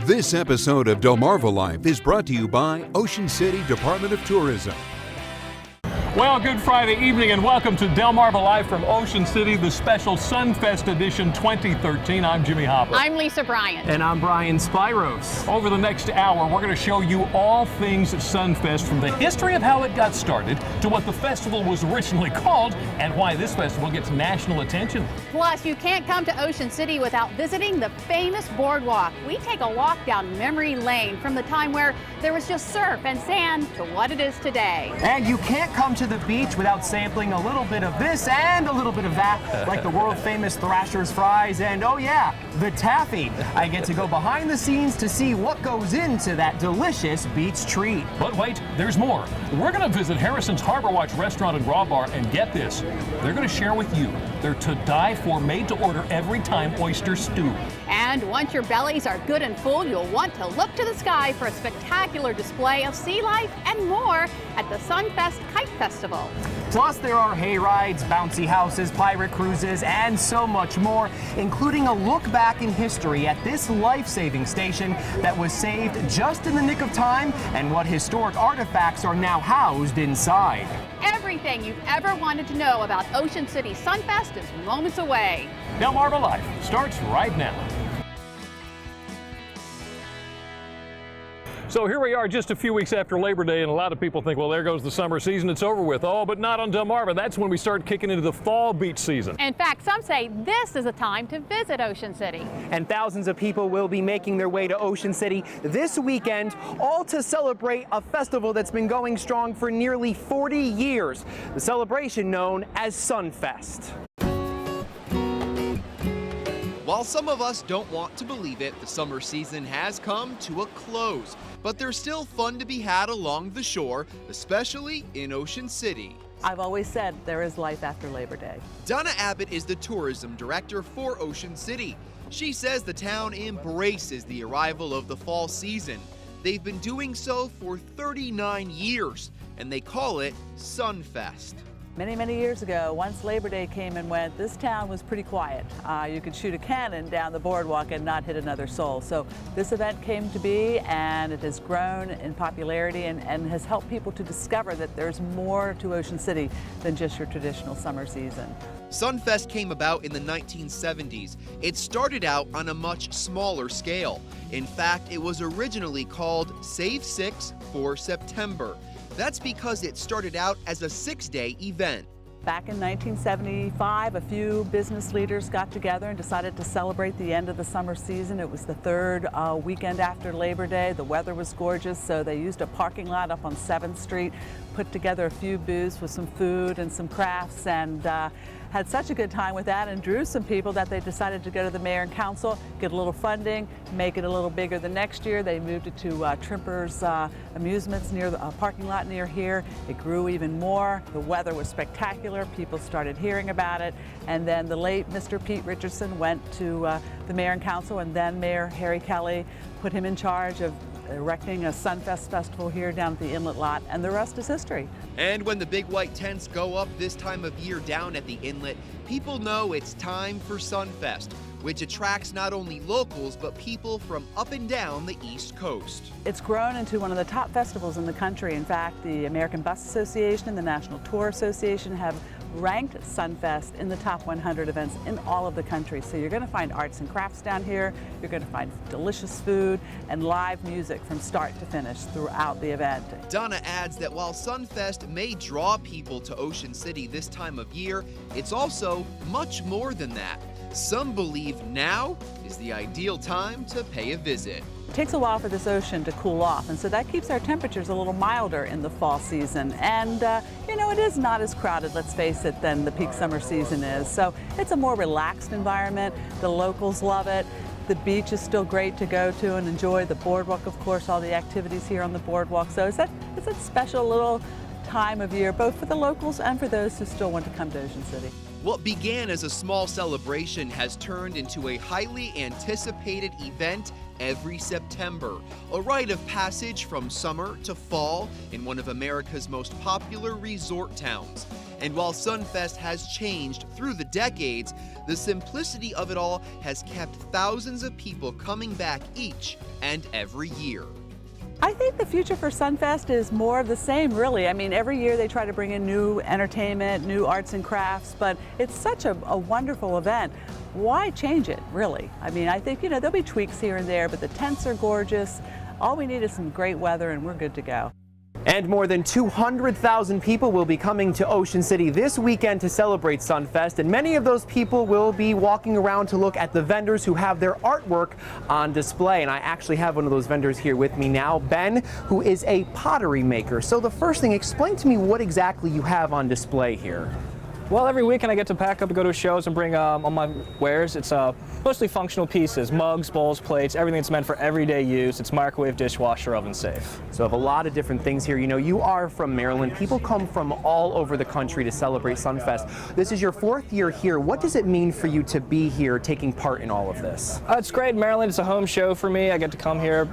This episode of Delmarva Life is brought to you by Ocean City Department of Tourism. Well, good Friday evening and welcome to Delmarva Live from Ocean City, the special Sunfest edition 2013. I'm Jimmy Hopper. I'm Lisa Bryant. And I'm Brian Spyros. Over the next hour, we're going to show you all things Sunfest, from the history of how it got started to what the festival was originally called and why this festival gets national attention. Plus, you can't come to Ocean City without visiting the famous boardwalk. We take a walk down memory lane from the time where there was just surf and sand to what it is today. And you can't come to the beach without sampling a little bit of this and a little bit of that, like the world famous Thrasher's fries and, oh yeah, the taffy. I get to go behind the scenes to see what goes into that delicious beach treat. But wait, there's more. We're going to visit Harrison's Harbor Watch Restaurant and Grub Bar, and get this, they're going to share with you their to-die-for, made-to-order every-time oyster stew. And once your bellies are good and full, you'll want to look to the sky for a spectacular display of sea life and more at the Sunfest Kite Festival. Plus, there are hay rides, bouncy houses, pirate cruises, and so much more, including a look back in history at this life-saving station that was saved just in the nick of time and what historic artifacts are now housed inside. Everything you've ever wanted to know about Ocean City Sunfest is moments away. Delmarva Life starts right now. So here we are just a few weeks after Labor Day, and a lot of people think, well, there goes the summer season, it's over with. Oh, but not on Delmarva. That's when we start kicking into the fall beach season. In fact, some say this is a time to visit Ocean City. And thousands of people will be making their way to Ocean City this weekend, all to celebrate a festival that's been going strong for nearly 40 years, the celebration known as Sunfest. While some of us don't want to believe it, the summer season has come to a close. But there's still fun to be had along the shore, especially in Ocean City. I've always said there is life after Labor Day. Donna Abbott is the tourism director for Ocean City. She says the town embraces the arrival of the fall season. They've been doing so for 39 years, and they call it Sunfest. Many, many years ago, once Labor Day came and went, this town was pretty quiet. You could shoot a cannon down the boardwalk and not hit another soul. So this event came to be, and it has grown in popularity and has helped people to discover that there's more to Ocean City than just your traditional summer season. Sunfest came about in the 1970s. It started out on a much smaller scale. In fact, it was originally called Save 6 for September. That's because it started out as a 6-day event. Back in 1975, a few business leaders got together and decided to celebrate the end of the summer season. It was the third weekend after Labor Day. The weather was gorgeous, so they used a parking lot up on 7th Street, put together a few booths with some food and some crafts, and had such a good time with that and drew some people that they decided to go to the mayor and council, get a little funding, make it a little bigger the next year. They moved it to Trimper's Amusements near the parking lot near here. It grew even more. The weather was spectacular. People started hearing about it. And then the late Mr. Pete Richardson went to the mayor and council, and then Mayor Harry Kelly put him in charge of erecting a Sunfest festival here down at the inlet lot, and the rest is history. And when the big white tents go up this time of year down at the inlet, people know it's time for Sunfest, which attracts not only locals but people from up and down the East Coast. It's grown into one of the top festivals in the country. In fact, the American Bus Association and the National Tour Association have ranked Sunfest in the top 100 events in all of the country. So you're going to find arts and crafts down here, you're going to find delicious food and live music from start to finish throughout the event. Donna adds that while Sunfest may draw people to Ocean City this time of year, it's also much more than that. Some believe now is the ideal time to pay a visit. It takes a while for this ocean to cool off, and so that keeps our temperatures a little milder in the fall season. And, you know, it is not as crowded, let's face it, than the peak summer season is. So it's a more relaxed environment. The locals love it. The beach is still great to go to and enjoy. The boardwalk, of course, all the activities here on the boardwalk. So it's that special little time of year, both for the locals and for those who still want to come to Ocean City. What began as a small celebration has turned into a highly anticipated event every September, a rite of passage from summer to fall in one of America's most popular resort towns. And while Sunfest has changed through the decades, the simplicity of it all has kept thousands of people coming back each and every year. I think the future for Sunfest is more of the same, really. I mean, every year they try to bring in new entertainment, new arts and crafts, but it's such a wonderful event. Why change it, really? I mean, I think, there'll be tweaks here and there, but the tents are gorgeous. All we need is some great weather and we're good to go. And more than 200,000 people will be coming to Ocean City this weekend to celebrate Sunfest, and many of those people will be walking around to look at the vendors who have their artwork on display. And I actually have one of those vendors here with me now, Ben, who is a pottery maker. So the first thing, explain to me what exactly you have on display here. Well, every weekend I get to pack up and go to shows and bring all my wares. It's mostly functional pieces, mugs, bowls, plates, everything that's meant for everyday use. It's microwave, dishwasher, oven safe. So I have a lot of different things here. You are from Maryland. People come from all over the country to celebrate Sunfest. This is your 4th year here. What does it mean for you to be here taking part in all of this? It's great. Maryland is a home show for me. I get to come here,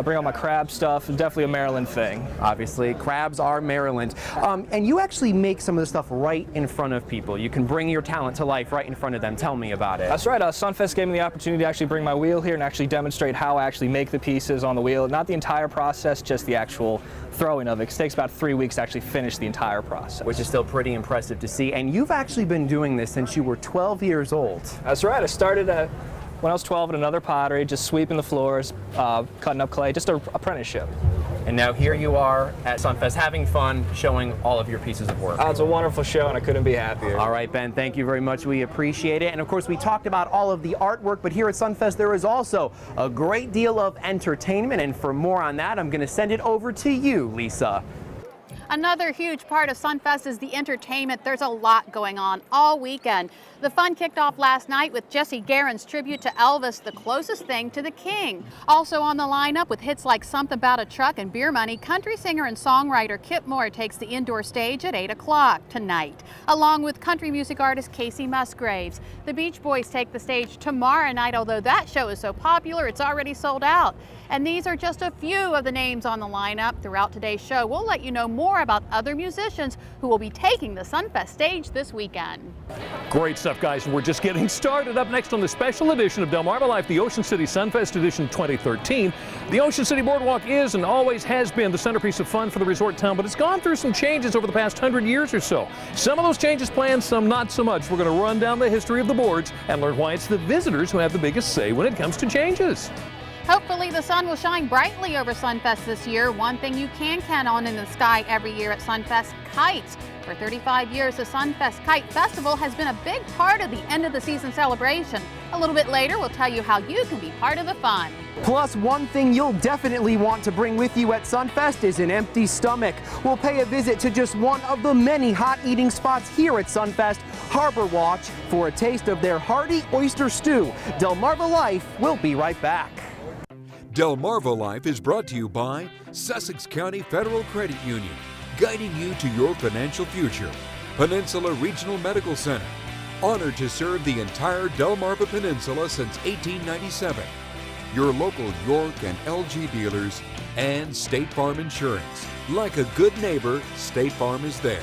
bring all my crab stuff. Definitely a Maryland thing. Obviously, crabs are Maryland. And you actually make some of the stuff right in front of people. You can bring your talent to life right in front of them. Tell me about it. That's right. Sunfest gave me the opportunity to actually bring my wheel here and actually demonstrate how I actually make the pieces on the wheel. Not the entire process, just the actual throwing of it. It takes about 3 weeks to actually finish the entire process. Which is still pretty impressive to see. And you've actually been doing this since you were 12 years old. That's right. I started when I was 12 at another pottery, just sweeping the floors, cutting up clay, just an apprenticeship. And now here you are at Sunfest having fun, showing all of your pieces of work. It's a wonderful show and I couldn't be happier. All right, Ben, thank you very much. We appreciate it. And of course, we talked about all of the artwork, but here at Sunfest, there is also a great deal of entertainment. And for more on that, I'm going to send it over to you, Lisa. Another huge part of Sunfest is the entertainment. There's a lot going on all weekend. The fun kicked off last night with Jesse Garen's tribute to Elvis, the closest thing to the king. Also on the lineup with hits like Something About a Truck and Beer Money, country singer and songwriter Kip Moore takes the indoor stage at 8 o'clock tonight, along with country music artist Casey Musgraves. The Beach Boys take the stage tomorrow night, although that show is so popular it's already sold out. And these are just a few of the names on the lineup. Throughout today's show, we'll let you know more about other musicians who will be taking the Sunfest stage this weekend. Great stuff, guys. We're just getting started. Up next on the special edition of Delmarva Life, the Ocean City Sunfest Edition 2013. The Ocean City Boardwalk is and always has been the centerpiece of fun for the resort town, but it's gone through some changes over the past 100 years or so. Some of those changes planned, some not so much. We're going to run down the history of the boards and learn why it's the visitors who have the biggest say when it comes to changes. Hopefully the sun will shine brightly over Sunfest this year. One thing you can count on in the sky every year at Sunfest, kites. For 35 years, the Sunfest Kite Festival has been a big part of the end of the season celebration. A little bit later, we'll tell you how you can be part of the fun. Plus, one thing you'll definitely want to bring with you at Sunfest is an empty stomach. We'll pay a visit to just one of the many hot eating spots here at Sunfest, Harbor Watch, for a taste of their hearty oyster stew. Delmarva Life will be right back. Delmarva Life is brought to you by Sussex County Federal Credit Union, guiding you to your financial future. Peninsula Regional Medical Center, honored to serve the entire Delmarva Peninsula since 1897. Your local York and LG dealers, and State Farm Insurance. Like a good neighbor, State Farm is there.